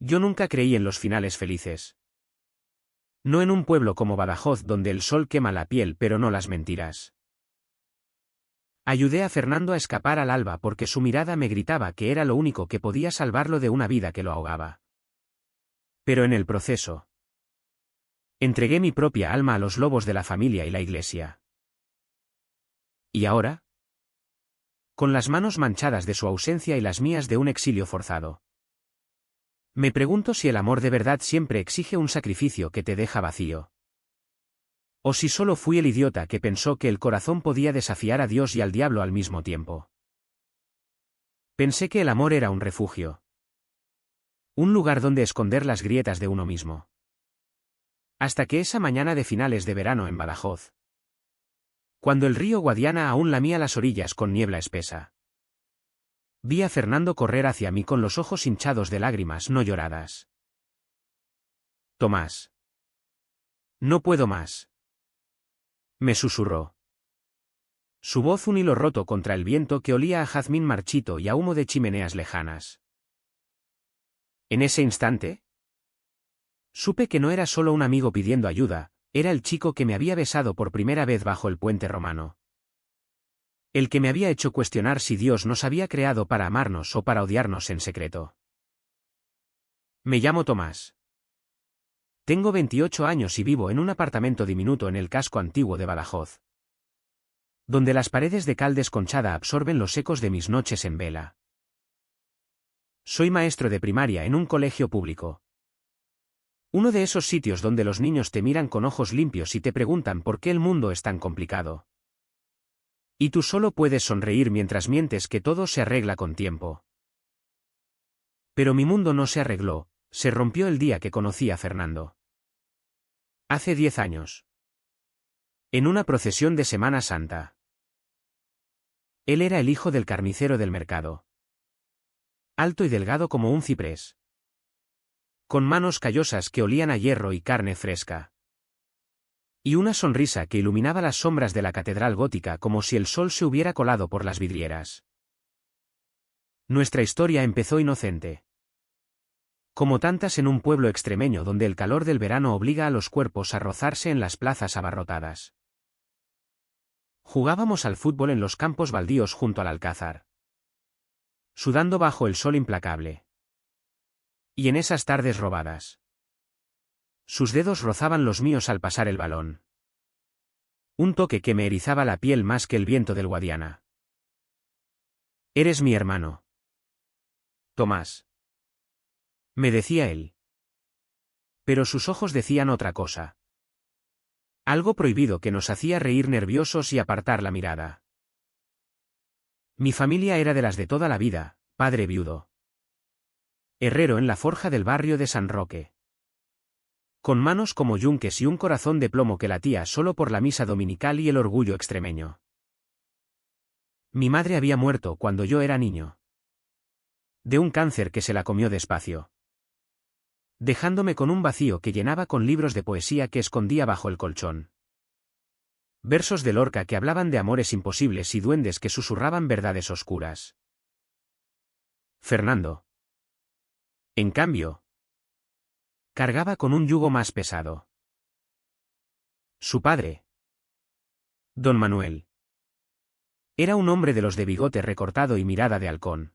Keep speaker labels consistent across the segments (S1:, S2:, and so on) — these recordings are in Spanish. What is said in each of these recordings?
S1: Yo nunca creí en los finales felices. No en un pueblo como Badajoz donde el sol quema la piel pero no las mentiras. Ayudé a Fernando a escapar al alba porque su mirada me gritaba que era lo único que podía salvarlo de una vida que lo ahogaba. Pero en el proceso, entregué mi propia alma a los lobos de la familia y la iglesia. ¿Y ahora? Con las manos manchadas de su ausencia y las mías de un exilio forzado. Me pregunto si el amor de verdad siempre exige un sacrificio que te deja vacío. O si solo fui el idiota que pensó que el corazón podía desafiar a Dios y al diablo al mismo tiempo. Pensé que el amor era un refugio. Un lugar donde esconder las grietas de uno mismo. Hasta que esa mañana de finales de verano en Badajoz. Cuando el río Guadiana aún lamía las orillas con niebla espesa. Vi a Fernando correr hacia mí con los ojos hinchados de lágrimas no lloradas. Tomás. No puedo más. Me susurró. Su voz un hilo roto contra el viento que olía a jazmín marchito y a humo de chimeneas lejanas. En ese instante, supe que no era solo un amigo pidiendo ayuda, era el chico que me había besado por primera vez bajo el puente romano. El que me había hecho cuestionar si Dios nos había creado para amarnos o para odiarnos en secreto. Me llamo Tomás. Tengo 28 años y vivo en un apartamento diminuto en el casco antiguo de Badajoz, donde las paredes de cal desconchada absorben los ecos de mis noches en vela. Soy maestro de primaria en un colegio público. Uno de esos sitios donde los niños te miran con ojos limpios y te preguntan por qué el mundo es tan complicado. Y tú solo puedes sonreír mientras mientes que todo se arregla con tiempo. Pero mi mundo no se arregló, se rompió el día que conocí a Fernando. Hace 10 años. En una procesión de Semana Santa. Él era el hijo del carnicero del mercado. Alto y delgado como un ciprés. Con manos callosas que olían a hierro y carne fresca. Y una sonrisa que iluminaba las sombras de la catedral gótica como si el sol se hubiera colado por las vidrieras. Nuestra historia empezó inocente. Como tantas en un pueblo extremeño donde el calor del verano obliga a los cuerpos a rozarse en las plazas abarrotadas. Jugábamos al fútbol en los campos baldíos junto al alcázar. Sudando bajo el sol implacable. Y en esas tardes robadas. Sus dedos rozaban los míos al pasar el balón. Un toque que me erizaba la piel más que el viento del Guadiana. Eres mi hermano. Tomás. Me decía él. Pero sus ojos decían otra cosa. Algo prohibido que nos hacía reír nerviosos y apartar la mirada. Mi familia era de las de toda la vida, padre viudo. Herrero en la forja del barrio de San Roque. Con manos como yunques y un corazón de plomo que latía solo por la misa dominical y el orgullo extremeño. Mi madre había muerto cuando yo era niño. De un cáncer que se la comió despacio. Dejándome con un vacío que llenaba con libros de poesía que escondía bajo el colchón. Versos de Lorca que hablaban de amores imposibles y duendes que susurraban verdades oscuras. Fernando. En cambio, cargaba con un yugo más pesado. Su padre, don Manuel, era un hombre de los de bigote recortado y mirada de halcón,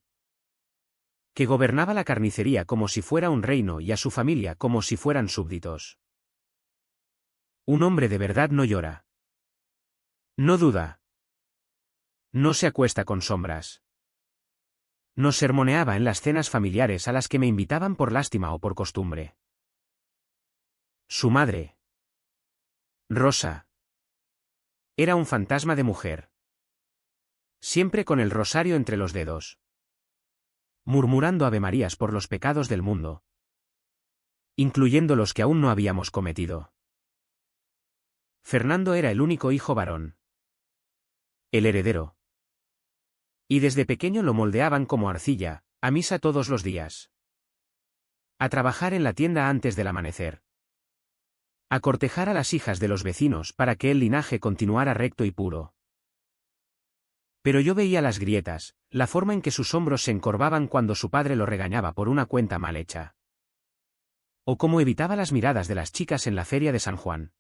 S1: que gobernaba la carnicería como si fuera un reino y a su familia como si fueran súbditos. Un hombre de verdad no llora. No duda. No se acuesta con sombras. Nos sermoneaba en las cenas familiares a las que me invitaban por lástima o por costumbre. Su madre, Rosa, era un fantasma de mujer. Siempre con el rosario entre los dedos. Murmurando avemarías por los pecados del mundo. Incluyendo los que aún no habíamos cometido. Fernando era el único hijo varón. El heredero. Y desde pequeño lo moldeaban como arcilla, a misa todos los días. A trabajar en la tienda antes del amanecer. A cortejar a las hijas de los vecinos para que el linaje continuara recto y puro. Pero yo veía las grietas, la forma en que sus hombros se encorvaban cuando su padre lo regañaba por una cuenta mal hecha. O cómo evitaba las miradas de las chicas en la feria de San Juan.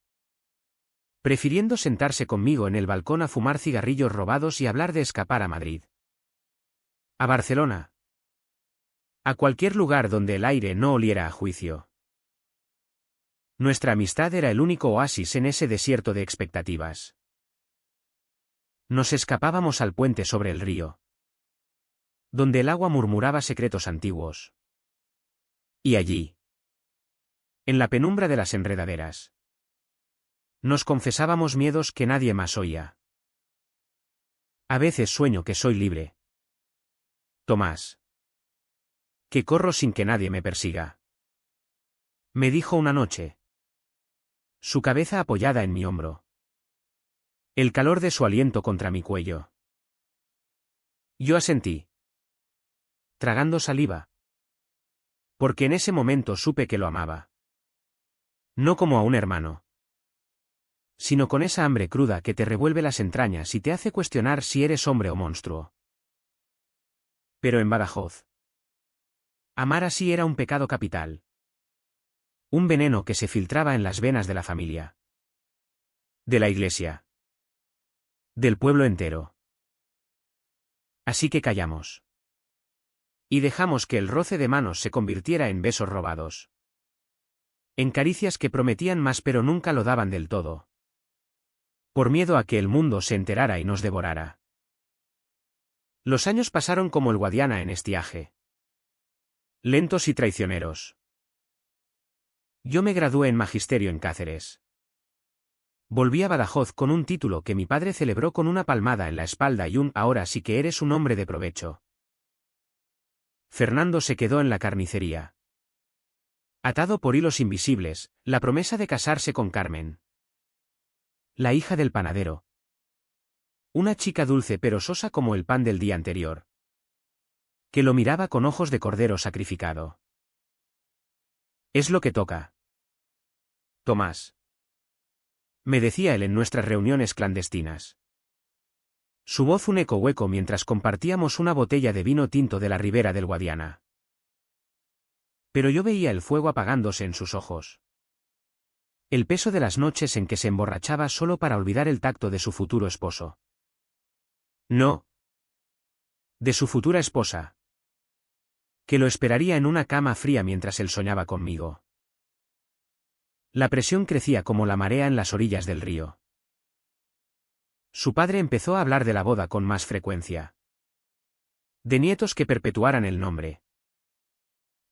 S1: Prefiriendo sentarse conmigo en el balcón a fumar cigarrillos robados y hablar de escapar a Madrid. A Barcelona. A cualquier lugar donde el aire no oliera a juicio. Nuestra amistad era el único oasis en ese desierto de expectativas. Nos escapábamos al puente sobre el río, donde el agua murmuraba secretos antiguos. Y allí, en la penumbra de las enredaderas, nos confesábamos miedos que nadie más oía. A veces sueño que soy libre, Tomás. Que corro sin que nadie me persiga. Me dijo una noche. Su cabeza apoyada en mi hombro. El calor de su aliento contra mi cuello. Yo asentí, tragando saliva. Porque en ese momento supe que lo amaba. No como a un hermano, sino con esa hambre cruda que te revuelve las entrañas y te hace cuestionar si eres hombre o monstruo. Pero en Badajoz, amar así era un pecado capital. Un veneno que se filtraba en las venas de la familia. De la iglesia. Del pueblo entero. Así que callamos. Y dejamos que el roce de manos se convirtiera en besos robados. En caricias que prometían más pero nunca lo daban del todo. Por miedo a que el mundo se enterara y nos devorara. Los años pasaron como el Guadiana en estiaje. Lentos y traicioneros. Yo me gradué en magisterio en Cáceres. Volví a Badajoz con un título que mi padre celebró con una palmada en la espalda y un «ahora sí que eres un hombre de provecho». Fernando se quedó en la carnicería. Atado por hilos invisibles, la promesa de casarse con Carmen. La hija del panadero. Una chica dulce pero sosa como el pan del día anterior. Que lo miraba con ojos de cordero sacrificado. Es lo que toca. Tomás. Me decía él en nuestras reuniones clandestinas. Su voz un eco hueco mientras compartíamos una botella de vino tinto de la ribera del Guadiana. Pero yo veía el fuego apagándose en sus ojos. El peso de las noches en que se emborrachaba solo para olvidar el tacto de su futuro esposo. No. De su futura esposa. Que lo esperaría en una cama fría mientras él soñaba conmigo. La presión crecía como la marea en las orillas del río. Su padre empezó a hablar de la boda con más frecuencia. De nietos que perpetuaran el nombre.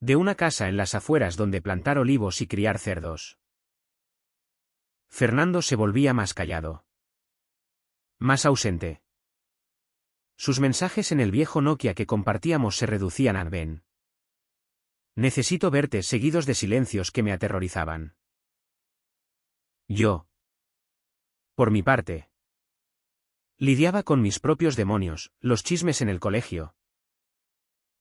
S1: De una casa en las afueras donde plantar olivos y criar cerdos. Fernando se volvía más callado. Más ausente. Sus mensajes en el viejo Nokia que compartíamos se reducían a «ven. Necesito verte» seguidos de silencios que me aterrorizaban. Yo, por mi parte, lidiaba con mis propios demonios, los chismes en el colegio.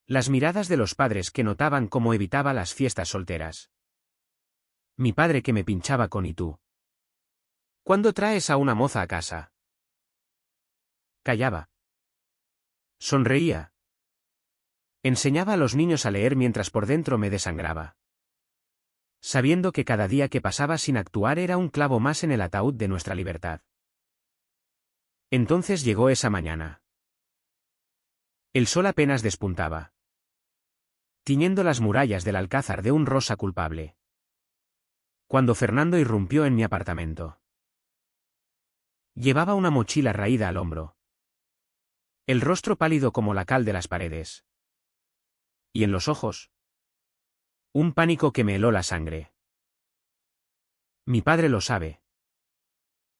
S1: Las miradas de los padres que notaban cómo evitaba las fiestas solteras. Mi padre que me pinchaba con «¿y tú? ¿Cuándo traes a una moza a casa?» Callaba. Sonreía. Enseñaba a los niños a leer mientras por dentro me desangraba. Sabiendo que cada día que pasaba sin actuar era un clavo más en el ataúd de nuestra libertad. Entonces llegó esa mañana. El sol apenas despuntaba, tiñendo las murallas del alcázar de un rosa culpable. Cuando Fernando irrumpió en mi apartamento. Llevaba una mochila raída al hombro. El rostro pálido como la cal de las paredes. Y en los ojos, un pánico que me heló la sangre. Mi padre lo sabe.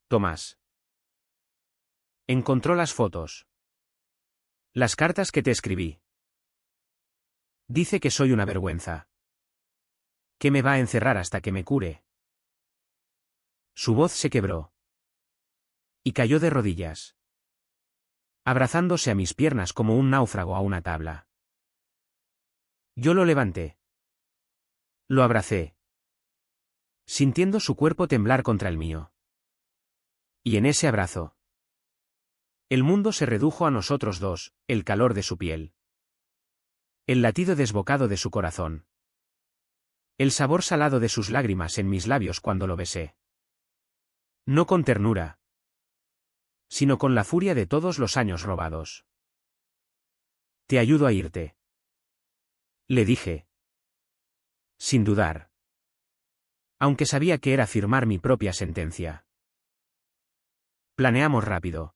S1: Tomás. Encontró las fotos. Las cartas que te escribí. Dice que soy una vergüenza. Que me va a encerrar hasta que me cure. Su voz se quebró. Y cayó de rodillas. Abrazándose a mis piernas como un náufrago a una tabla. Yo lo levanté. Lo abracé. Sintiendo su cuerpo temblar contra el mío. Y en ese abrazo, el mundo se redujo a nosotros dos, el calor de su piel. El latido desbocado de su corazón. El sabor salado de sus lágrimas en mis labios cuando lo besé. No con ternura, sino con la furia de todos los años robados. Te ayudo a irte. Le dije. Sin dudar. Aunque sabía que era firmar mi propia sentencia. Planeamos rápido.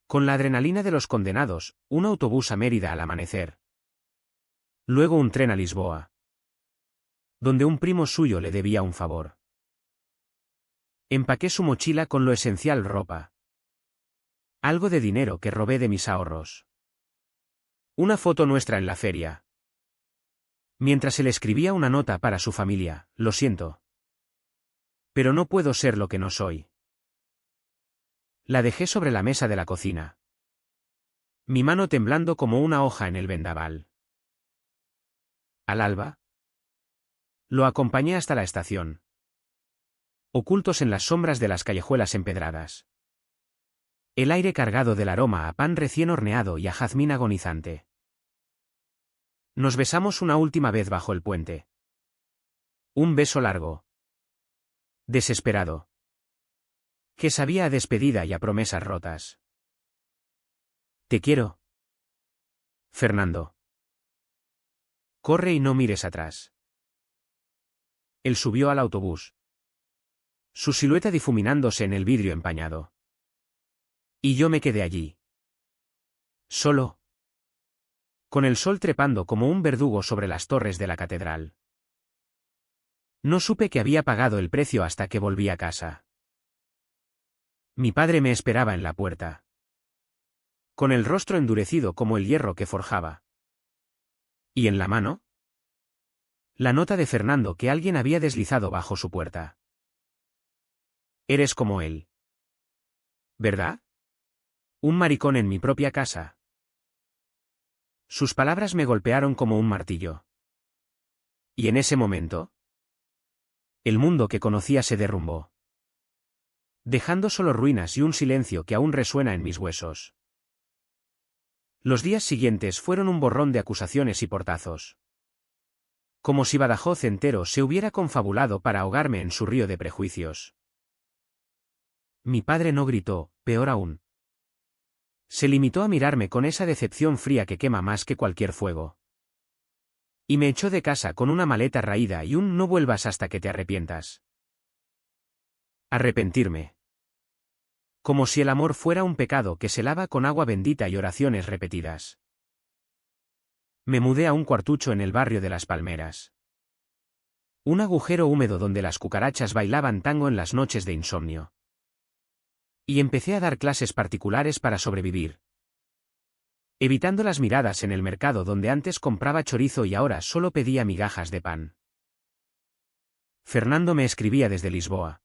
S1: Con la adrenalina de los condenados, un autobús a Mérida al amanecer. Luego un tren a Lisboa, donde un primo suyo le debía un favor. Empaqué su mochila con lo esencial: ropa. Algo de dinero que robé de mis ahorros. Una foto nuestra en la feria. Mientras él escribía una nota para su familia: lo siento, pero no puedo ser lo que no soy. La dejé sobre la mesa de la cocina, mi mano temblando como una hoja en el vendaval. Al alba, lo acompañé hasta la estación, ocultos en las sombras de las callejuelas empedradas. El aire cargado del aroma a pan recién horneado y a jazmín agonizante. Nos besamos una última vez bajo el puente. Un beso largo, desesperado, que sabía a despedida y a promesas rotas. Te quiero, Fernando. Corre y no mires atrás. Él subió al autobús, su silueta difuminándose en el vidrio empañado. Y yo me quedé allí, solo, con el sol trepando como un verdugo sobre las torres de la catedral. No supe que había pagado el precio hasta que volví a casa. Mi padre me esperaba en la puerta, con el rostro endurecido como el hierro que forjaba. ¿Y en la mano? La nota de Fernando que alguien había deslizado bajo su puerta. Eres como él, ¿verdad? Un maricón en mi propia casa. Sus palabras me golpearon como un martillo. Y en ese momento, el mundo que conocía se derrumbó, dejando solo ruinas y un silencio que aún resuena en mis huesos. Los días siguientes fueron un borrón de acusaciones y portazos. Como si Badajoz entero se hubiera confabulado para ahogarme en su río de prejuicios. Mi padre no gritó, peor aún. Se limitó a mirarme con esa decepción fría que quema más que cualquier fuego. Y me echó de casa con una maleta raída y un: no vuelvas hasta que te arrepientas. Arrepentirme. Como si el amor fuera un pecado que se lava con agua bendita y oraciones repetidas. Me mudé a un cuartucho en el barrio de Las Palmeras. Un agujero húmedo donde las cucarachas bailaban tango en las noches de insomnio. Y empecé a dar clases particulares para sobrevivir, evitando las miradas en el mercado donde antes compraba chorizo y ahora solo pedía migajas de pan. Fernando me escribía desde Lisboa.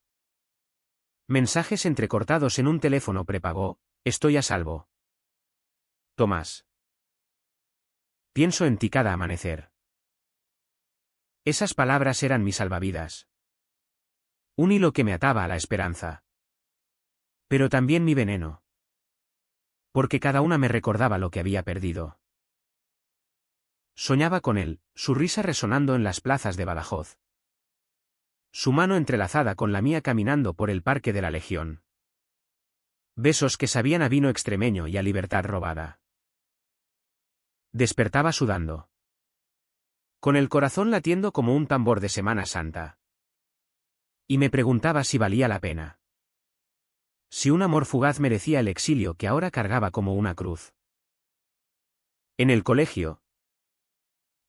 S1: Mensajes entrecortados en un teléfono prepago: estoy a salvo. Tomás. Pienso en ti cada amanecer. Esas palabras eran mi salvavidas. Un hilo que me ataba a la esperanza. Pero también mi veneno. Porque cada una me recordaba lo que había perdido. Soñaba con él, su risa resonando en las plazas de Badajoz. Su mano entrelazada con la mía caminando por el Parque de la Legión. Besos que sabían a vino extremeño y a libertad robada. Despertaba sudando, con el corazón latiendo como un tambor de Semana Santa. Y me preguntaba si valía la pena. Si un amor fugaz merecía el exilio que ahora cargaba como una cruz. En el colegio,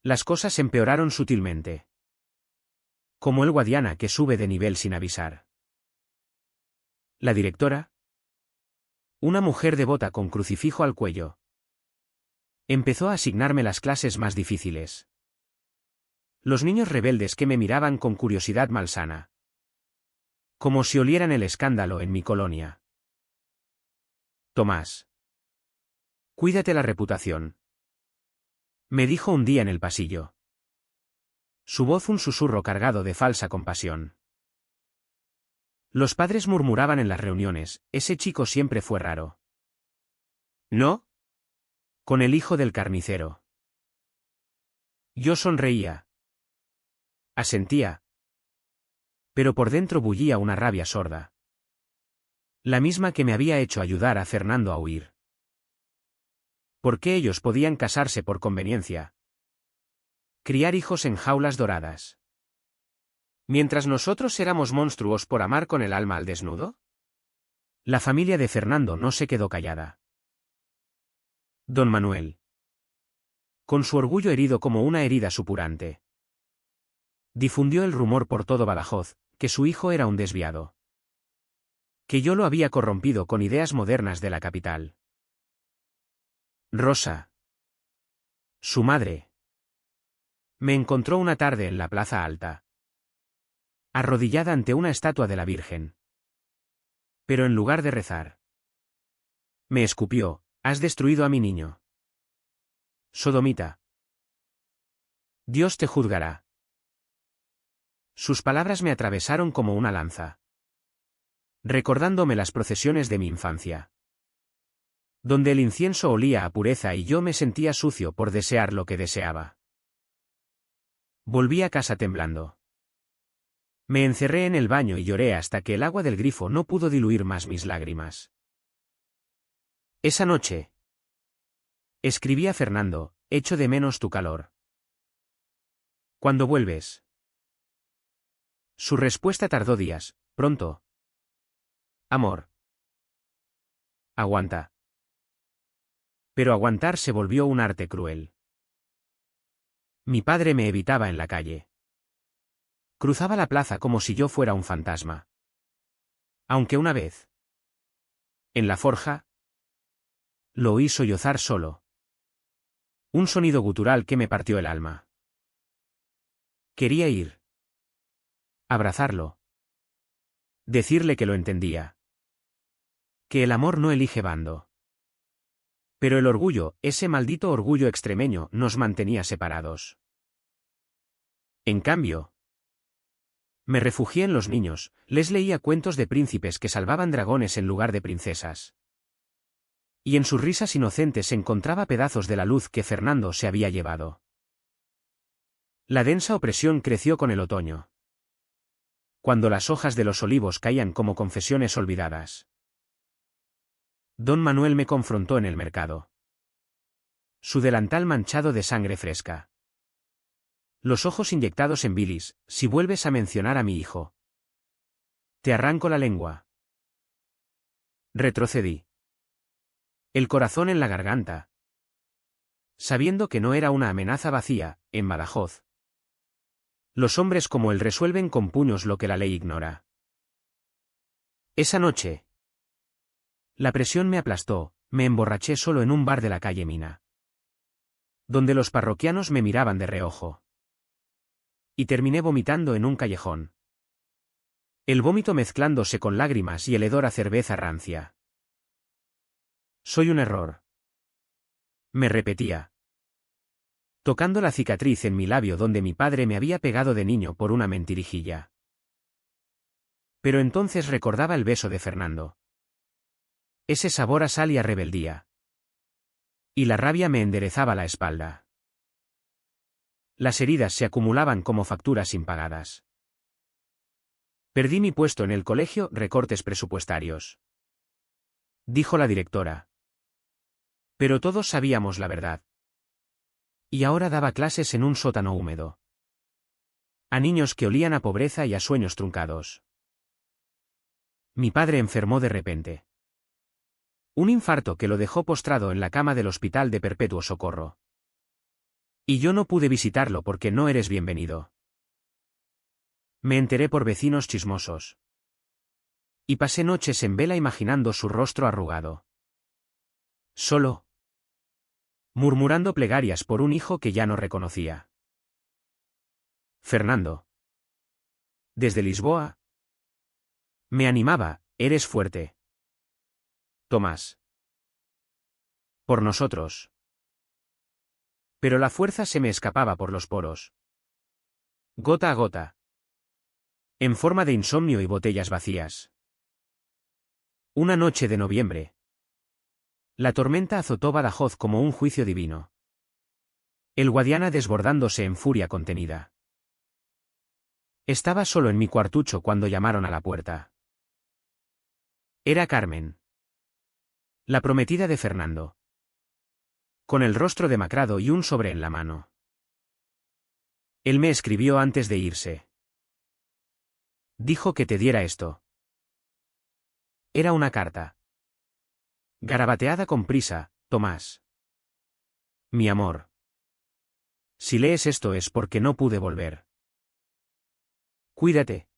S1: las cosas empeoraron sutilmente. Como el Guadiana que sube de nivel sin avisar. La directora, una mujer devota con crucifijo al cuello, empezó a asignarme las clases más difíciles. Los niños rebeldes que me miraban con curiosidad malsana. Como si olieran el escándalo en mi colonia. Tomás. Cuídate la reputación. Me dijo un día en el pasillo. Su voz un susurro cargado de falsa compasión. Los padres murmuraban en las reuniones: ese chico siempre fue raro. ¿No? Con el hijo del carnicero. Yo sonreía. Asentía. Pero por dentro bullía una rabia sorda. La misma que me había hecho ayudar a Fernando a huir. ¿Por qué ellos podían casarse por conveniencia? Criar hijos en jaulas doradas. Mientras nosotros éramos monstruos por amar con el alma al desnudo. La familia de Fernando no se quedó callada. Don Manuel. Con su orgullo herido como una herida supurante. Difundió el rumor por todo Badajoz, que su hijo era un desviado. Que yo lo había corrompido con ideas modernas de la capital. Rosa. Su madre. Me encontró una tarde en la Plaza Alta. Arrodillada ante una estatua de la Virgen. Pero en lugar de rezar. Me escupió: has destruido a mi niño. Sodomita. Dios te juzgará. Sus palabras me atravesaron como una lanza. Recordándome las procesiones de mi infancia. Donde el incienso olía a pureza y yo me sentía sucio por desear lo que deseaba. Volví a casa temblando. Me encerré en el baño y lloré hasta que el agua del grifo no pudo diluir más mis lágrimas. Esa noche. Escribí a Fernando: echo de menos tu calor. ¿Cuándo vuelves? Su respuesta tardó días: pronto. Amor. Aguanta. Pero aguantar se volvió un arte cruel. Mi padre me evitaba en la calle. Cruzaba la plaza como si yo fuera un fantasma. Aunque una vez. En la forja. Lo oí sollozar solo. Un sonido gutural que me partió el alma. Quería ir. Abrazarlo. Decirle que lo entendía. Que el amor no elige bando. Pero el orgullo, ese maldito orgullo extremeño, nos mantenía separados. En cambio, me refugié en los niños, les leía cuentos de príncipes que salvaban dragones en lugar de princesas. Y en sus risas inocentes encontraba pedazos de la luz que Fernando se había llevado. La densa opresión creció con el otoño. Cuando las hojas de los olivos caían como confesiones olvidadas. Don Manuel me confrontó en el mercado. Su delantal manchado de sangre fresca. Los ojos inyectados en bilis: si vuelves a mencionar a mi hijo, te arranco la lengua. Retrocedí. El corazón en la garganta. Sabiendo que no era una amenaza vacía, en Badajoz. Los hombres como él resuelven con puños lo que la ley ignora. Esa noche. La presión me aplastó, me emborraché solo en un bar de la calle Mina. Donde los parroquianos me miraban de reojo. Y terminé vomitando en un callejón. El vómito mezclándose con lágrimas y el hedor a cerveza rancia. Soy un error. Me repetía. Tocando la cicatriz en mi labio donde mi padre me había pegado de niño por una mentirijilla. Pero entonces recordaba el beso de Fernando. Ese sabor a sal y a rebeldía. Y la rabia me enderezaba la espalda. Las heridas se acumulaban como facturas impagadas. Perdí mi puesto en el colegio: recortes presupuestarios. Dijo la directora. Pero todos sabíamos la verdad. Y ahora daba clases en un sótano húmedo. A niños que olían a pobreza y a sueños truncados. Mi padre enfermó de repente. Un infarto que lo dejó postrado en la cama del Hospital de Perpetuo Socorro. Y yo no pude visitarlo porque no eres bienvenido. Me enteré por vecinos chismosos. Y pasé noches en vela imaginando su rostro arrugado. Solo. Murmurando plegarias por un hijo que ya no reconocía. Fernando. Desde Lisboa. Me animaba: eres fuerte. Tomás. Por nosotros. Pero la fuerza se me escapaba por los poros. Gota a gota. En forma de insomnio y botellas vacías. Una noche de noviembre. La tormenta azotó Badajoz como un juicio divino. El Guadiana desbordándose en furia contenida. Estaba solo en mi cuartucho cuando llamaron a la puerta. Era Carmen, la prometida de Fernando, con el rostro demacrado y un sobre en la mano. Él me escribió antes de irse. Dijo que te diera esto. Era una carta. Garabateada con prisa, Tomás. Mi amor. Si lees esto es porque no pude volver. Cuídate.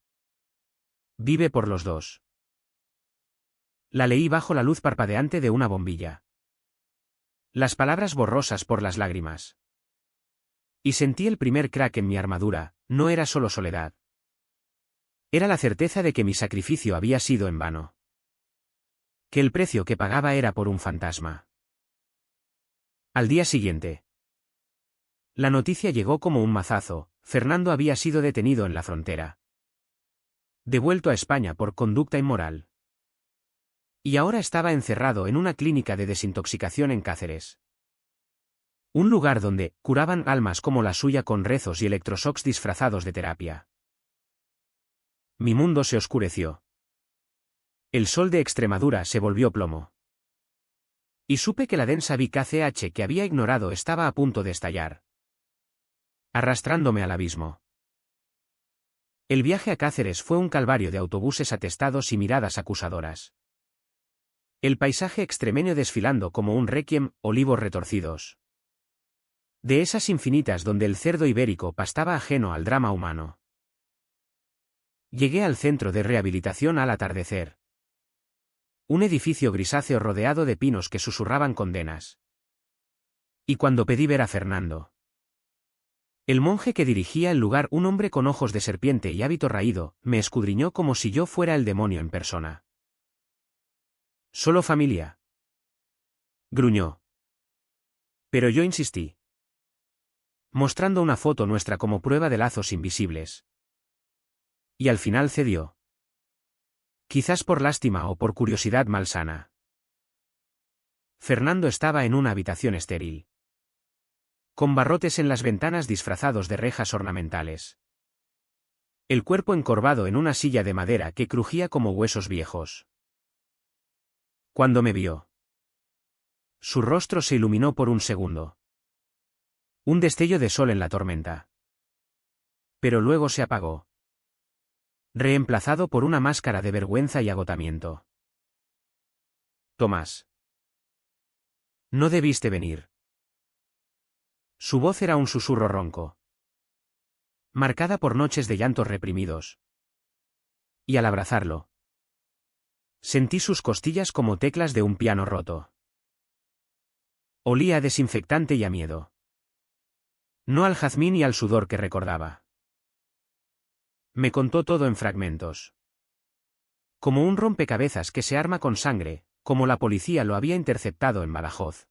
S1: Vive por los dos. La leí bajo la luz parpadeante de una bombilla. Las palabras borrosas por las lágrimas. Y sentí el primer crack en mi armadura, no era solo soledad. Era la certeza de que mi sacrificio había sido en vano. Que el precio que pagaba era por un fantasma. Al día siguiente. La noticia llegó como un mazazo, Fernando había sido detenido en la frontera. Devuelto a España por conducta inmoral. Y ahora estaba encerrado en una clínica de desintoxicación en Cáceres. Un lugar donde curaban almas como la suya con rezos y electroshocks disfrazados de terapia. Mi mundo se oscureció. El sol de Extremadura se volvió plomo. Y supe que la densa VKCH que había ignorado estaba a punto de estallar, arrastrándome al abismo. El viaje a Cáceres fue un calvario de autobuses atestados y miradas acusadoras. El paisaje extremeño desfilando como un requiem, olivos retorcidos. De esas infinitas donde el cerdo ibérico pastaba ajeno al drama humano. Llegué al centro de rehabilitación al atardecer. Un edificio grisáceo rodeado de pinos que susurraban condenas. Y cuando pedí ver a Fernando, el monje que dirigía el lugar, un hombre con ojos de serpiente y hábito raído, me escudriñó como si yo fuera el demonio en persona. Solo familia. Gruñó. Pero yo insistí. Mostrando una foto nuestra como prueba de lazos invisibles. Y al final cedió. Quizás por lástima o por curiosidad malsana. Fernando estaba en una habitación estéril. Con barrotes en las ventanas disfrazados de rejas ornamentales. El cuerpo encorvado en una silla de madera que crujía como huesos viejos. Cuando me vio, su rostro se iluminó por un segundo. Un destello de sol en la tormenta. Pero luego se apagó. Reemplazado por una máscara de vergüenza y agotamiento. Tomás. No debiste venir. Su voz era un susurro ronco. Marcada por noches de llantos reprimidos. Y al abrazarlo, sentí sus costillas como teclas de un piano roto. Olía a desinfectante y a miedo. No al jazmín y al sudor que recordaba. Me contó todo en fragmentos. Como un rompecabezas que se arma con sangre, como la policía lo había interceptado en Badajoz.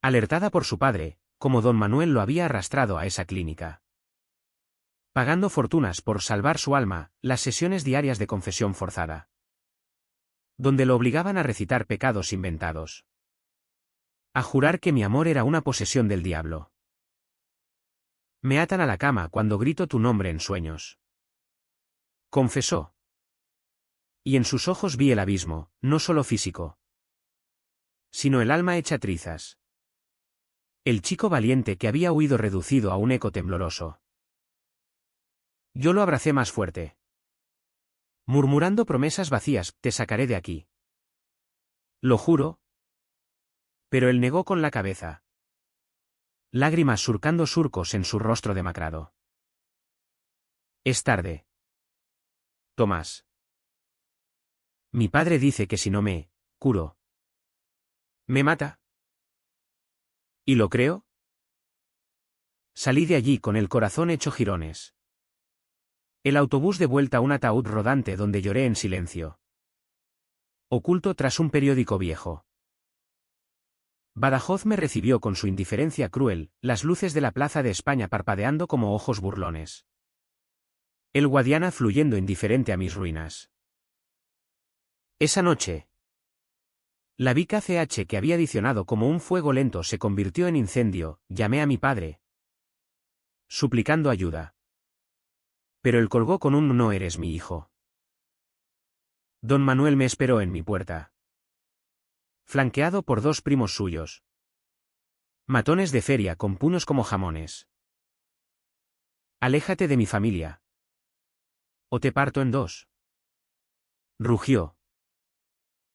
S1: Alertada por su padre, como don Manuel lo había arrastrado a esa clínica. Pagando fortunas por salvar su alma, las sesiones diarias de confesión forzada. Donde lo obligaban a recitar pecados inventados. A jurar que mi amor era una posesión del diablo. Me atan a la cama cuando grito tu nombre en sueños. Confesó. Y en sus ojos vi el abismo, no solo físico, sino el alma hecha trizas. El chico valiente que había huido reducido a un eco tembloroso. Yo lo abracé más fuerte. Murmurando promesas vacías, te sacaré de aquí. Lo juro. Pero él negó con la cabeza. Lágrimas surcando surcos en su rostro demacrado. Es tarde. Tomás. Mi padre dice que si no me curo, me mata. ¿Y lo creo? Salí de allí con el corazón hecho jirones. El autobús de vuelta a un ataúd rodante donde lloré en silencio. Oculto tras un periódico viejo. Badajoz me recibió con su indiferencia cruel, las luces de la plaza de España parpadeando como ojos burlones. El Guadiana fluyendo indiferente a mis ruinas. Esa noche, la VKCH que había adicionado como un fuego lento se convirtió en incendio, llamé a mi padre, suplicando ayuda. Pero él colgó con un «no eres mi hijo». Don Manuel me esperó en mi puerta, flanqueado por dos primos suyos, matones de feria con puños como jamones. «Aléjate de mi familia, o te parto en dos», rugió.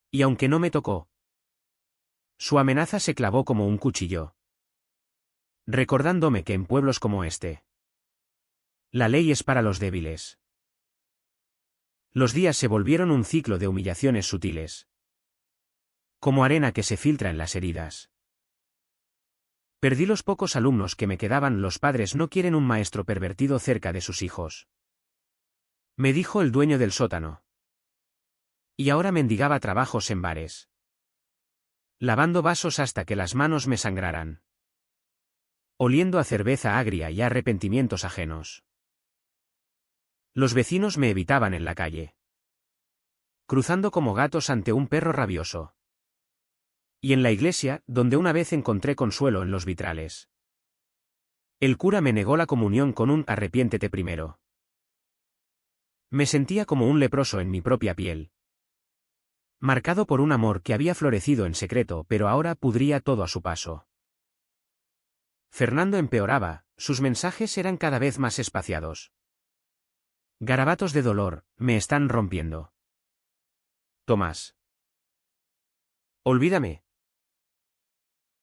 S1: Y aunque no me tocó, su amenaza se clavó como un cuchillo, recordándome que en pueblos como este, la ley es para los débiles. Los días se volvieron un ciclo de humillaciones sutiles, como arena que se filtra en las heridas. Perdí los pocos alumnos que me quedaban. Los padres no quieren un maestro pervertido cerca de sus hijos, me dijo el dueño del sótano. Y ahora mendigaba trabajos en bares, lavando vasos hasta que las manos me sangraran, oliendo a cerveza agria y a arrepentimientos ajenos. Los vecinos me evitaban en la calle, cruzando como gatos ante un perro rabioso. Y en la iglesia, donde una vez encontré consuelo en los vitrales, el cura me negó la comunión con un «arrepiéntete primero». Me sentía como un leproso en mi propia piel, marcado por un amor que había florecido en secreto pero ahora pudría todo a su paso. Fernando empeoraba, sus mensajes eran cada vez más espaciados. Garabatos de dolor, me están rompiendo. Tomás. Olvídame.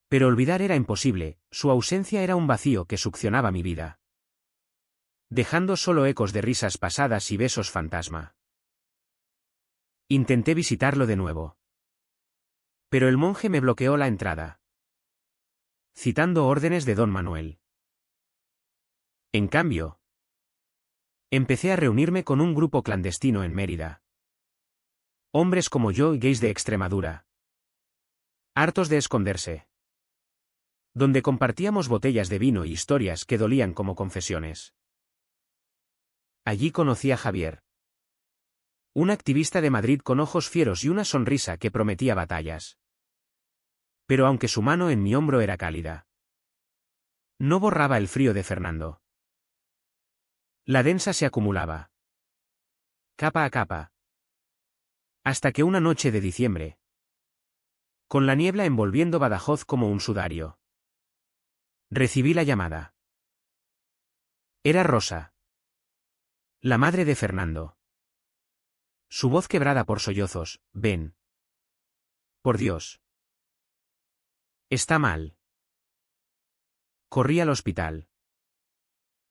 S1: Pero olvidar era imposible, su ausencia era un vacío que succionaba mi vida, dejando solo ecos de risas pasadas y besos fantasma. Intenté visitarlo de nuevo, pero el monje me bloqueó la entrada, citando órdenes de don Manuel. En cambio, empecé a reunirme con un grupo clandestino en Mérida. Hombres como yo y gays de Extremadura, hartos de esconderse, donde compartíamos botellas de vino y historias que dolían como confesiones. Allí conocí a Javier, un activista de Madrid con ojos fieros y una sonrisa que prometía batallas. Pero aunque su mano en mi hombro era cálida, no borraba el frío de Fernando. La densa se acumulaba, capa a capa, hasta que una noche de diciembre, con la niebla envolviendo Badajoz como un sudario, recibí la llamada. Era Rosa, la madre de Fernando. Su voz quebrada por sollozos: «Ven. Por Dios. Está mal». Corrí al hospital.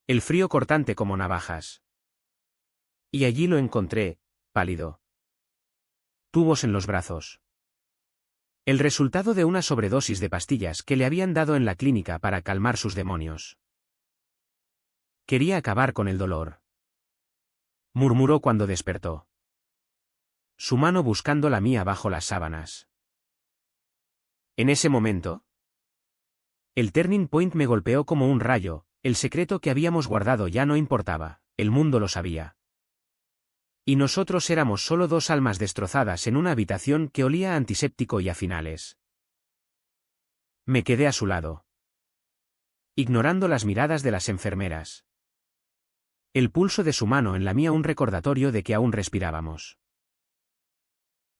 S1: El frío cortante como navajas. Y allí lo encontré, pálido, tubos en los brazos. El resultado de una sobredosis de pastillas que le habían dado en la clínica para calmar sus demonios. Quería acabar con el dolor, murmuró cuando despertó, su mano buscando la mía bajo las sábanas. En ese momento, el turning point me golpeó como un rayo. El secreto que habíamos guardado ya no importaba, el mundo lo sabía. Y nosotros éramos solo dos almas destrozadas en una habitación que olía a antiséptico y a finales. Me quedé a su lado, ignorando las miradas de las enfermeras. El pulso de su mano en la mía un recordatorio de que aún respirábamos.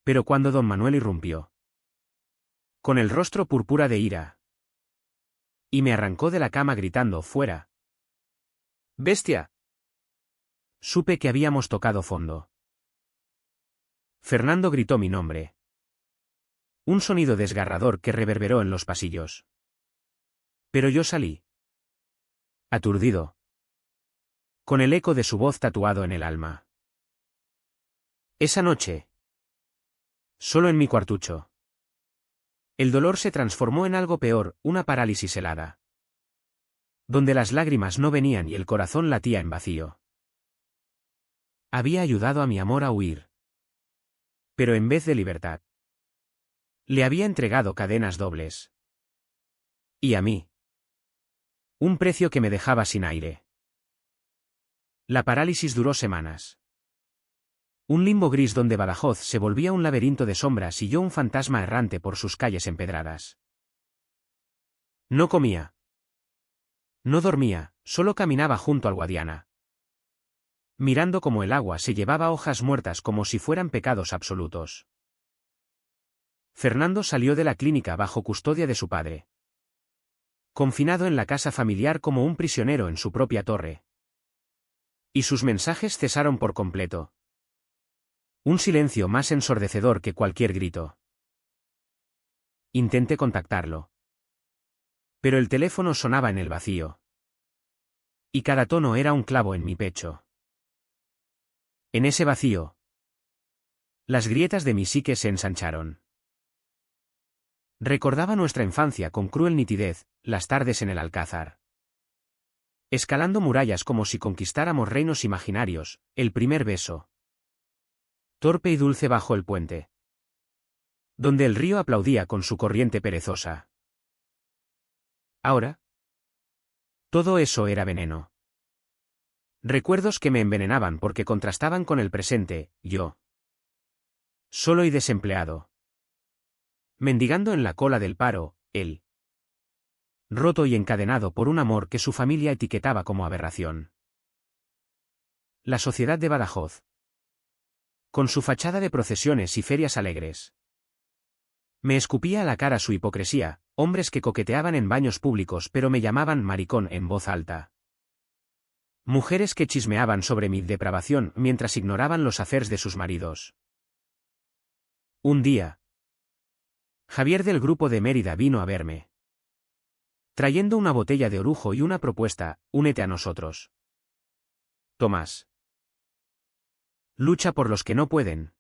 S1: Pero cuando don Manuel irrumpió, con el rostro púrpura de ira, y me arrancó de la cama gritando: «¡Fuera! ¡Bestia!», supe que habíamos tocado fondo. Fernando gritó mi nombre. Un sonido desgarrador que reverberó en los pasillos. Pero yo salí, aturdido, con el eco de su voz tatuado en el alma. Esa noche, solo en mi cuartucho, el dolor se transformó en algo peor, una parálisis helada, donde las lágrimas no venían y el corazón latía en vacío. Había ayudado a mi amor a huir, pero en vez de libertad, le había entregado cadenas dobles. Y a mí, un precio que me dejaba sin aire. La parálisis duró semanas. Un limbo gris donde Badajoz se volvía un laberinto de sombras y yo un fantasma errante por sus calles empedradas. No comía, no dormía, solo caminaba junto al Guadiana, mirando cómo el agua se llevaba hojas muertas como si fueran pecados absolutos. Fernando salió de la clínica bajo custodia de su padre. Confinado en la casa familiar como un prisionero en su propia torre. Y sus mensajes cesaron por completo. Un silencio más ensordecedor que cualquier grito. Intenté contactarlo. Pero el teléfono sonaba en el vacío. Y cada tono era un clavo en mi pecho. En ese vacío, las grietas de mi psique se ensancharon. Recordaba nuestra infancia con cruel nitidez, las tardes en el Alcázar. Escalando murallas como si conquistáramos reinos imaginarios, el primer beso. Torpe y dulce bajo el puente. Donde el río aplaudía con su corriente perezosa. Ahora, todo eso era veneno. Recuerdos que me envenenaban porque contrastaban con el presente, yo. Solo y desempleado. Mendigando en la cola del paro, él. Roto y encadenado por un amor que su familia etiquetaba como aberración. La sociedad de Badajoz. Con su fachada de procesiones y ferias alegres. Me escupía a la cara su hipocresía, hombres que coqueteaban en baños públicos pero me llamaban maricón en voz alta. Mujeres que chismeaban sobre mi depravación mientras ignoraban los affairs de sus maridos. Un día, Javier del grupo de Mérida vino a verme. Trayendo una botella de orujo y una propuesta: únete a nosotros. Tomás. Lucha por los que no pueden.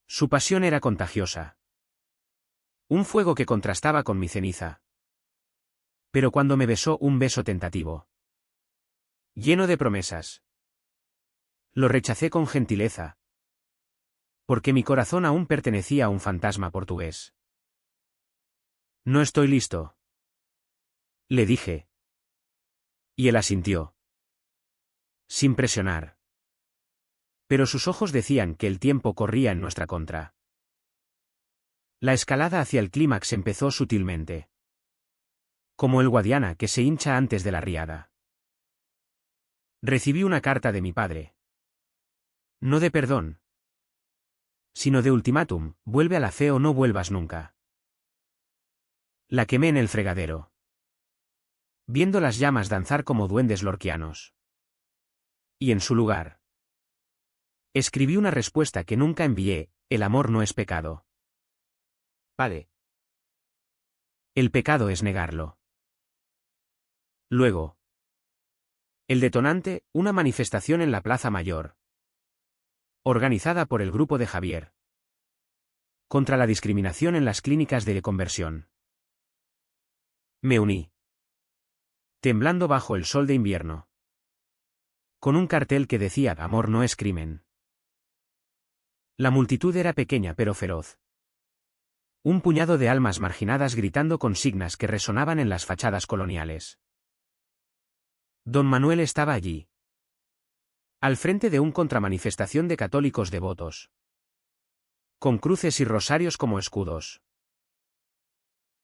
S1: Su pasión era contagiosa. Un fuego que contrastaba con mi ceniza. Pero cuando me besó, un beso tentativo. Lleno de promesas. Lo rechacé con gentileza. Porque mi corazón aún pertenecía a un fantasma portugués. No estoy listo. Le dije. Y él asintió. Sin presionar. Pero sus ojos decían que el tiempo corría en nuestra contra. La escalada hacia el clímax empezó sutilmente. Como el Guadiana que se hincha antes de la riada. Recibí una carta de mi padre. No de perdón. Sino de ultimátum: vuelve a la fe o no vuelvas nunca. La quemé en el fregadero. Viendo las llamas danzar como duendes lorquianos. Y en su lugar, escribí una respuesta que nunca envié: el amor no es pecado. Padre. El pecado es negarlo. Luego. El detonante: una manifestación en la Plaza Mayor. Organizada por el grupo de Javier. Contra la discriminación en las clínicas de conversión. Me uní. Temblando bajo el sol de invierno. Con un cartel que decía: amor no es crimen. La multitud era pequeña pero feroz. Un puñado de almas marginadas gritando consignas que resonaban en las fachadas coloniales. Don Manuel estaba allí. Al frente de un contramanifestación de católicos devotos. Con cruces y rosarios como escudos.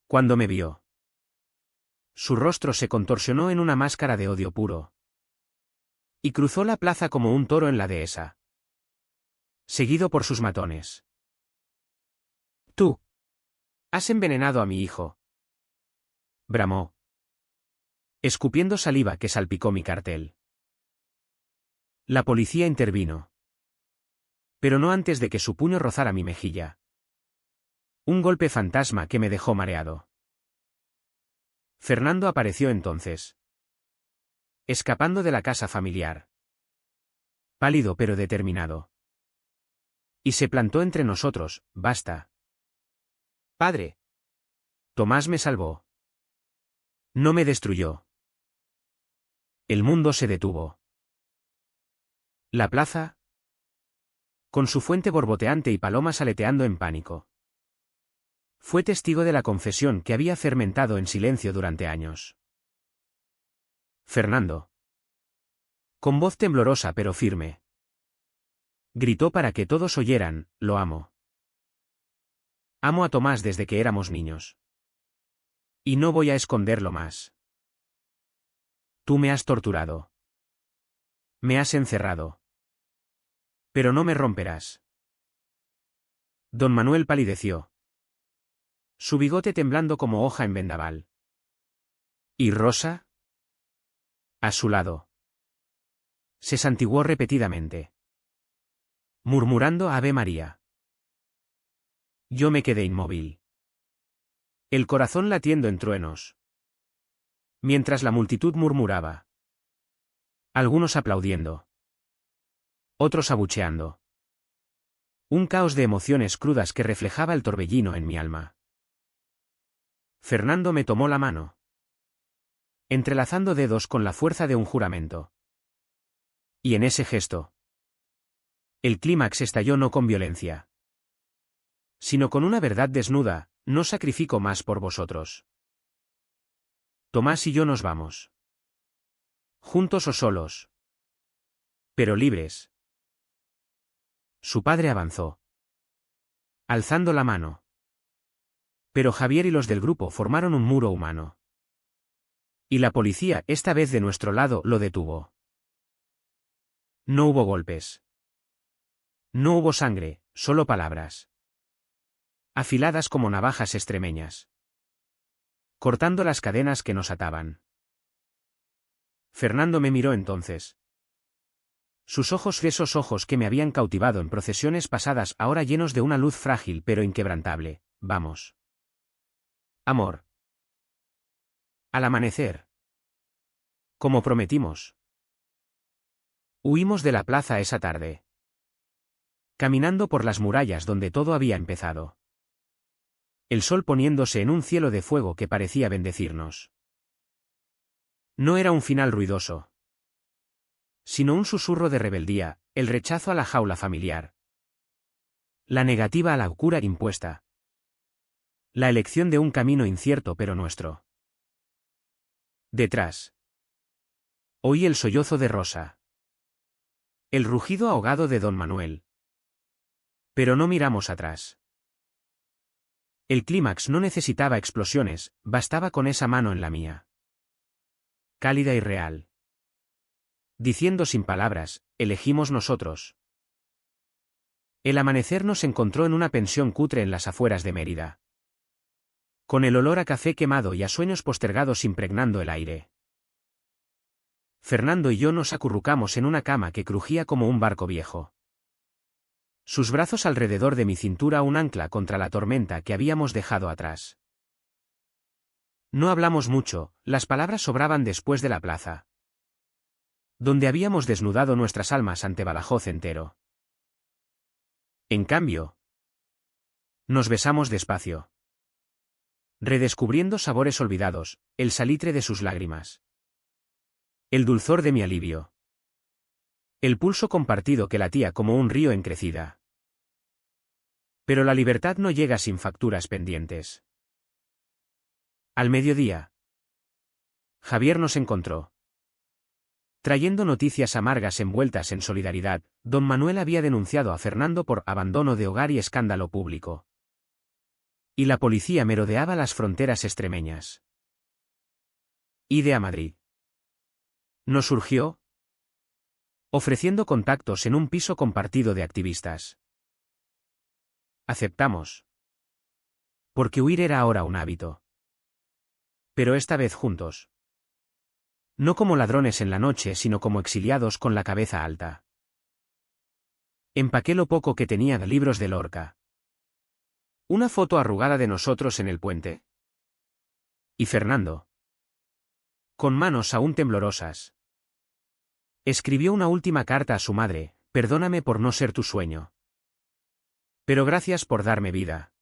S1: Cuando me vio, su rostro se contorsionó en una máscara de odio puro. Y cruzó la plaza como un toro en la dehesa. Seguido por sus matones. Tú. Has envenenado a mi hijo. Bramó. Escupiendo saliva que salpicó mi cartel. La policía intervino. Pero no antes de que su puño rozara mi mejilla. Un golpe fantasma que me dejó mareado. Fernando apareció entonces. Escapando de la casa familiar. Pálido pero determinado. Y se plantó entre nosotros: basta. Padre. Tomás me salvó. No me destruyó. El mundo se detuvo. La plaza, con su fuente borboteante y palomas aleteando en pánico, fue testigo de la confesión que había fermentado en silencio durante años. Fernando, con voz temblorosa pero firme, gritó para que todos oyeran: lo amo. Amo a Tomás desde que éramos niños. Y no voy a esconderlo más. Tú me has torturado. Me has encerrado. Pero no me romperás. Don Manuel palideció. Su bigote temblando como hoja en vendaval. ¿Y Rosa? A su lado. Se santiguó repetidamente, murmurando Ave María. Yo me quedé inmóvil, el corazón latiendo en truenos, mientras la multitud murmuraba. Algunos aplaudiendo, otros abucheando. Un caos de emociones crudas que reflejaba el torbellino en mi alma. Fernando me tomó la mano, entrelazando dedos con la fuerza de un juramento. Y en ese gesto, el clímax estalló no con violencia, sino con una verdad desnuda: no sacrifico más por vosotros. Tomás y yo nos vamos. Juntos o solos. Pero libres. Su padre avanzó, alzando la mano. Pero Javier y los del grupo formaron un muro humano. Y la policía, esta vez de nuestro lado, lo detuvo. No hubo golpes. No hubo sangre, solo palabras. Afiladas como navajas extremeñas. Cortando las cadenas que nos ataban. Fernando me miró entonces. Sus ojos, esos ojos que me habían cautivado en procesiones pasadas, ahora llenos de una luz frágil pero inquebrantable. Vamos. Amor. Al amanecer. Como prometimos. Huimos de la plaza esa tarde. Caminando por las murallas donde todo había empezado. El sol poniéndose en un cielo de fuego que parecía bendecirnos. No era un final ruidoso, sino un susurro de rebeldía, el rechazo a la jaula familiar. La negativa a la locura impuesta. La elección de un camino incierto pero nuestro. Detrás. Oí el sollozo de Rosa. El rugido ahogado de don Manuel. Pero no miramos atrás. El clímax no necesitaba explosiones, bastaba con esa mano en la mía. Cálida y real. Diciendo sin palabras, elegimos nosotros. El amanecer nos encontró en una pensión cutre en las afueras de Mérida. Con el olor a café quemado y a sueños postergados impregnando el aire. Fernando y yo nos acurrucamos en una cama que crujía como un barco viejo. Sus brazos alrededor de mi cintura, un ancla contra la tormenta que habíamos dejado atrás. No hablamos mucho, las palabras sobraban después de la plaza, donde habíamos desnudado nuestras almas ante Badajoz entero. En cambio, nos besamos despacio, redescubriendo sabores olvidados, el salitre de sus lágrimas, el dulzor de mi alivio, el pulso compartido que latía como un río en crecida. Pero la libertad no llega sin facturas pendientes. Al mediodía, Javier nos encontró. Trayendo noticias amargas envueltas en solidaridad, don Manuel había denunciado a Fernando por abandono de hogar y escándalo público. Y la policía merodeaba las fronteras extremeñas. Ide a Madrid. Nos surgió, ofreciendo contactos en un piso compartido de activistas. Aceptamos. Porque huir era ahora un hábito. Pero esta vez juntos. No como ladrones en la noche, sino como exiliados con la cabeza alta. Empaqué lo poco que tenía de libros de Lorca. Una foto arrugada de nosotros en el puente. Y Fernando, con manos aún temblorosas, escribió una última carta a su madre: perdóname por no ser tu sueño. Pero gracias por darme vida.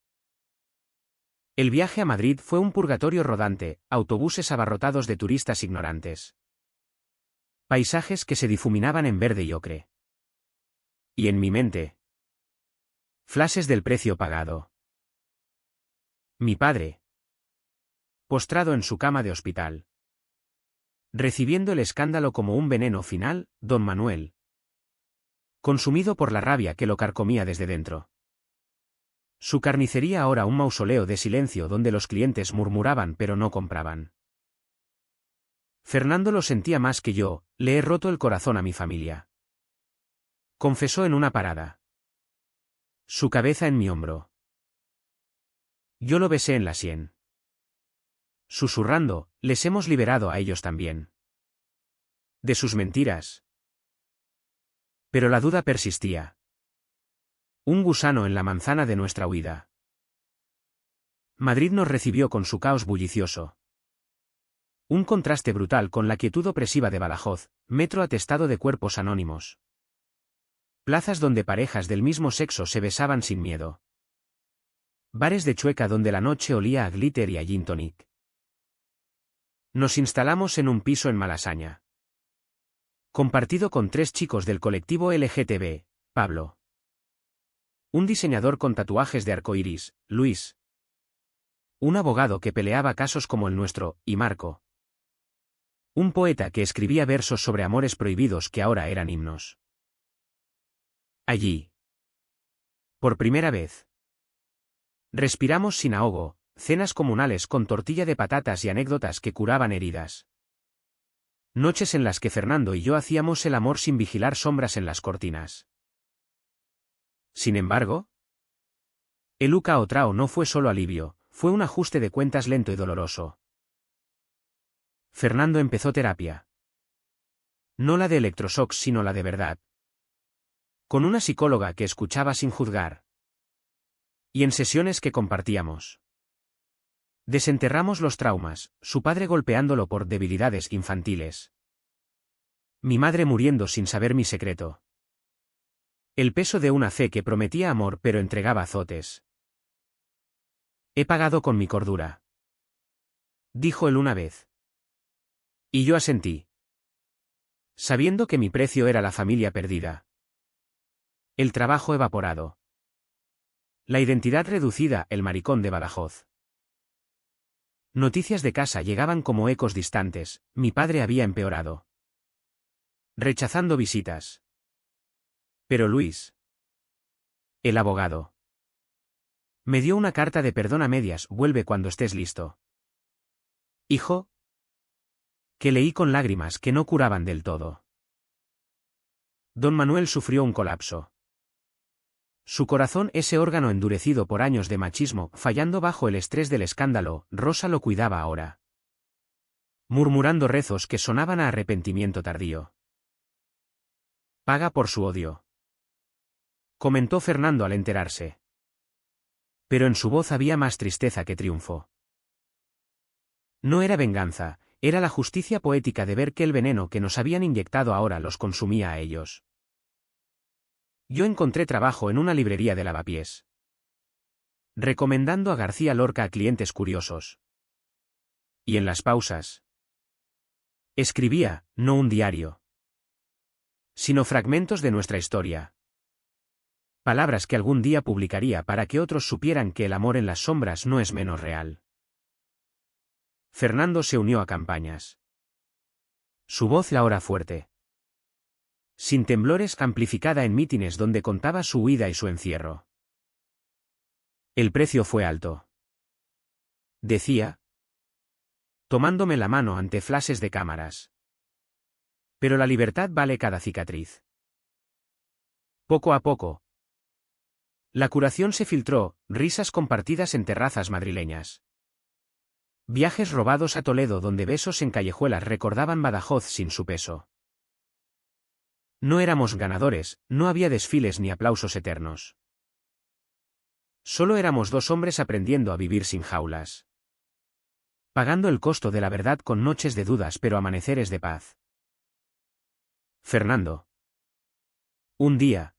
S1: El viaje a Madrid fue un purgatorio rodante, autobuses abarrotados de turistas ignorantes. Paisajes que se difuminaban en verde y ocre. Y en mi mente, flashes del precio pagado. Mi padre, postrado en su cama de hospital, recibiendo el escándalo como un veneno final, don Manuel, consumido por la rabia que lo carcomía desde dentro. Su carnicería ahora un mausoleo de silencio donde los clientes murmuraban pero no compraban. Fernando lo sentía más que yo, le he roto el corazón a mi familia. Confesó en una parada. Su cabeza en mi hombro. Yo lo besé en la sien. Susurrando, les hemos liberado a ellos también. De sus mentiras. Pero la duda persistía. Un gusano en la manzana de nuestra huida. Madrid nos recibió con su caos bullicioso. Un contraste brutal con la quietud opresiva de Badajoz, metro atestado de cuerpos anónimos. Plazas donde parejas del mismo sexo se besaban sin miedo. Bares de Chueca donde la noche olía a glitter y a gin tonic. Nos instalamos en un piso en Malasaña. Compartido con 3 chicos del colectivo LGTB, Pablo. Un diseñador con tatuajes de arcoíris, Luis. Un abogado que peleaba casos como el nuestro, y Marco. Un poeta que escribía versos sobre amores prohibidos que ahora eran himnos. Allí. Por primera vez. Respiramos sin ahogo, cenas comunales con tortilla de patatas y anécdotas que curaban heridas. Noches en las que Fernando y yo hacíamos el amor sin vigilar sombras en las cortinas. Sin embargo, el Uca Otrao no fue solo alivio, fue un ajuste de cuentas lento y doloroso. Fernando empezó terapia. No la de electroshocks, sino la de verdad. Con una psicóloga que escuchaba sin juzgar. Y en sesiones que compartíamos. Desenterramos los traumas, su padre golpeándolo por debilidades infantiles. Mi madre muriendo sin saber mi secreto. El peso de una fe que prometía amor pero entregaba azotes. He pagado con mi cordura. Dijo él una vez. Y yo asentí. Sabiendo que mi precio era la familia perdida. El trabajo evaporado. La identidad reducida, el maricón de Badajoz. Noticias de casa llegaban como ecos distantes, mi padre había empeorado. Rechazando visitas. Pero Luis. El abogado. Me dio una carta de perdón a medias, vuelve cuando estés listo. Hijo. Que leí con lágrimas que no curaban del todo. Don Manuel sufrió un colapso. Su corazón, ese órgano endurecido por años de machismo, fallando bajo el estrés del escándalo, Rosa lo cuidaba ahora. Murmurando rezos que sonaban a arrepentimiento tardío. Paga por su odio. Comentó Fernando al enterarse. Pero en su voz había más tristeza que triunfo. No era venganza, era la justicia poética de ver que el veneno que nos habían inyectado ahora los consumía a ellos. Yo encontré trabajo en una librería de Lavapiés. Recomendando a García Lorca a clientes curiosos. Y en las pausas. Escribía, no un diario. Sino fragmentos de nuestra historia. Palabras que algún día publicaría para que otros supieran que el amor en las sombras no es menos real. Fernando se unió a campañas. Su voz la hora fuerte. Sin temblores, amplificada en mítines donde contaba su huida y su encierro. El precio fue alto. Decía. Tomándome la mano ante flashes de cámaras. Pero la libertad vale cada cicatriz. Poco a poco. La curación se filtró, risas compartidas en terrazas madrileñas. Viajes robados a Toledo donde besos en callejuelas recordaban Badajoz sin su peso. No éramos ganadores, no había desfiles ni aplausos eternos. Solo éramos 2 hombres aprendiendo a vivir sin jaulas. Pagando el costo de la verdad con noches de dudas pero amaneceres de paz. Fernando. Un día.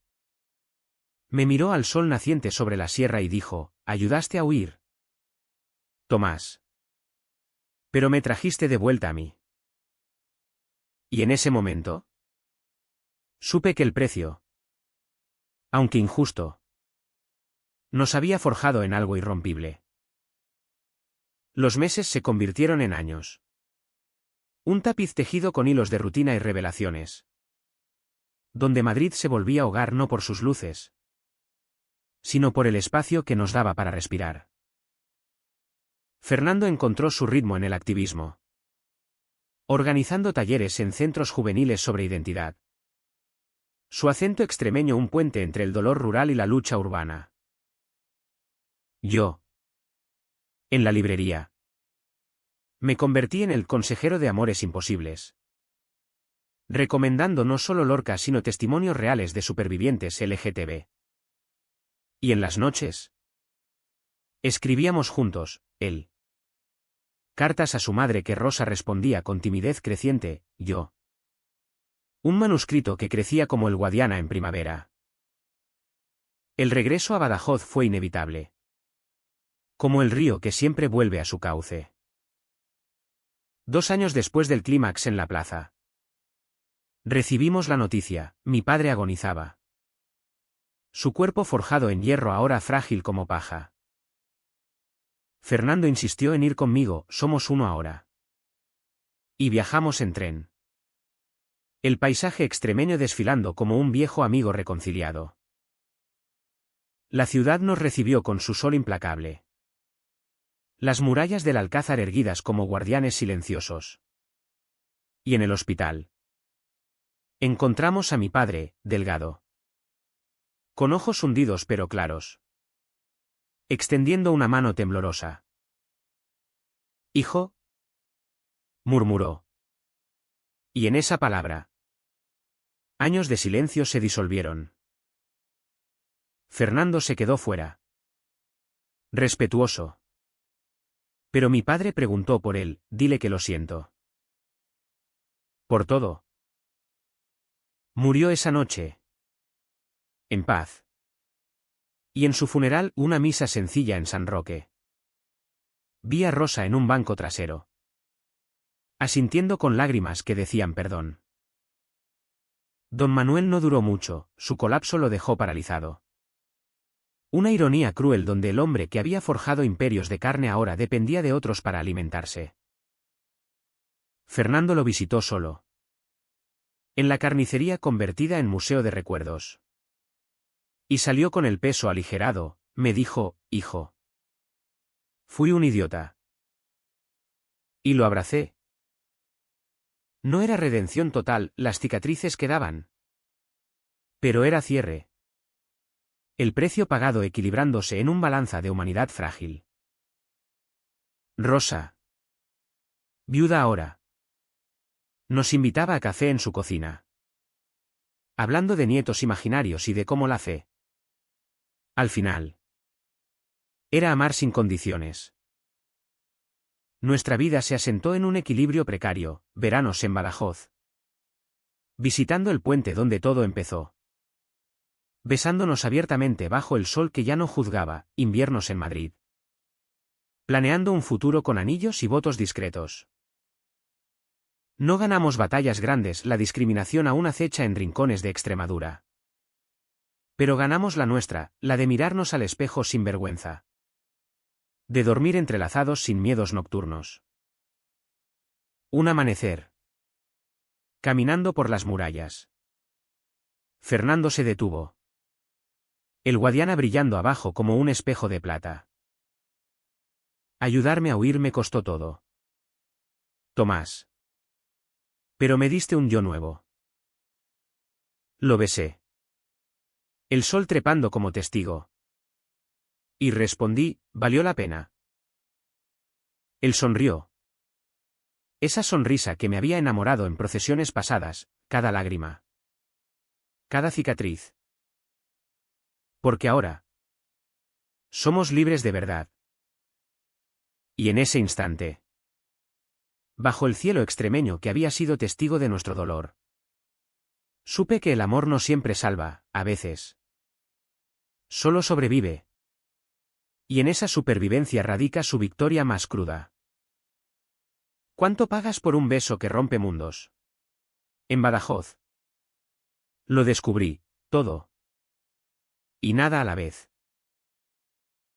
S1: Me miró al sol naciente sobre la sierra y dijo, ¿ayudaste a huir? Tomás. Pero me trajiste de vuelta a mí. Y en ese momento. Supe que el precio, aunque injusto, nos había forjado en algo irrompible. Los meses se convirtieron en años. Un tapiz tejido con hilos de rutina y revelaciones. Donde Madrid se volvía hogar no por sus luces, sino por el espacio que nos daba para respirar. Fernando encontró su ritmo en el activismo. organizando talleres en centros juveniles sobre identidad. Su acento extremeño un puente entre el dolor rural y la lucha urbana. Yo. En la librería. Me convertí en el consejero de amores imposibles. Recomendando no solo Lorca sino testimonios reales de supervivientes LGTB. Y en las noches. Escribíamos juntos, él. Cartas a su madre que Rosa respondía con timidez creciente, yo. Un manuscrito que crecía como el Guadiana en primavera. El regreso a Badajoz fue inevitable. Como el río que siempre vuelve a su cauce. 2 años después del clímax en la plaza. Recibimos la noticia, mi padre agonizaba. Su cuerpo forjado en hierro ahora frágil como paja. Fernando insistió en ir conmigo, somos uno ahora. Y viajamos en tren. El paisaje extremeño desfilando como un viejo amigo reconciliado. La ciudad nos recibió con su sol implacable. Las murallas del Alcázar erguidas como guardianes silenciosos. Y en el hospital. Encontramos a mi padre, delgado. Con ojos hundidos pero claros. Extendiendo una mano temblorosa. Hijo. Murmuró. Y en esa palabra. Años de silencio se disolvieron. Fernando se quedó fuera. Respetuoso. Pero mi padre preguntó por él, dile que lo siento. Por todo. Murió esa noche. En paz. Y en su funeral, una misa sencilla en San Roque. Vi a Rosa en un banco trasero. Asintiendo con lágrimas que decían perdón. Don Manuel no duró mucho, su colapso lo dejó paralizado. Una ironía cruel donde el hombre que había forjado imperios de carne ahora dependía de otros para alimentarse. Fernando lo visitó solo. En la carnicería convertida en museo de recuerdos. Y salió con el peso aligerado, me dijo, hijo. Fui un idiota. Y lo abracé. No era redención total, las cicatrices quedaban. Pero era cierre. El precio pagado equilibrándose en un balanza de humanidad frágil. Rosa. Viuda ahora. Nos invitaba a café en su cocina. Hablando de nietos imaginarios y de cómo la fe. Al final. Era amar sin condiciones. Nuestra vida se asentó en un equilibrio precario, veranos en Badajoz. Visitando el puente donde todo empezó. Besándonos abiertamente bajo el sol que ya no juzgaba, inviernos en Madrid. Planeando un futuro con anillos y votos discretos. No ganamos batallas grandes, la discriminación aún acecha en rincones de Extremadura. Pero ganamos la nuestra, la de mirarnos al espejo sin vergüenza. De dormir entrelazados sin miedos nocturnos. Un amanecer. Caminando por las murallas. Fernando se detuvo. El Guadiana brillando abajo como un espejo de plata. Ayudarme a huir me costó todo. Tomás. Pero me diste un yo nuevo. Lo besé. El sol trepando como testigo. Y respondí, valió la pena. Él sonrió. Esa sonrisa que me había enamorado en procesiones pasadas, cada lágrima. Cada cicatriz. Porque ahora. Somos libres de verdad. Y en ese instante. Bajo el cielo extremeño que había sido testigo de nuestro dolor. Supe que el amor no siempre salva, a veces. Solo sobrevive. Y en esa supervivencia radica su victoria más cruda. ¿Cuánto pagas por un beso que rompe mundos? En Badajoz. Lo descubrí, todo. Y nada a la vez.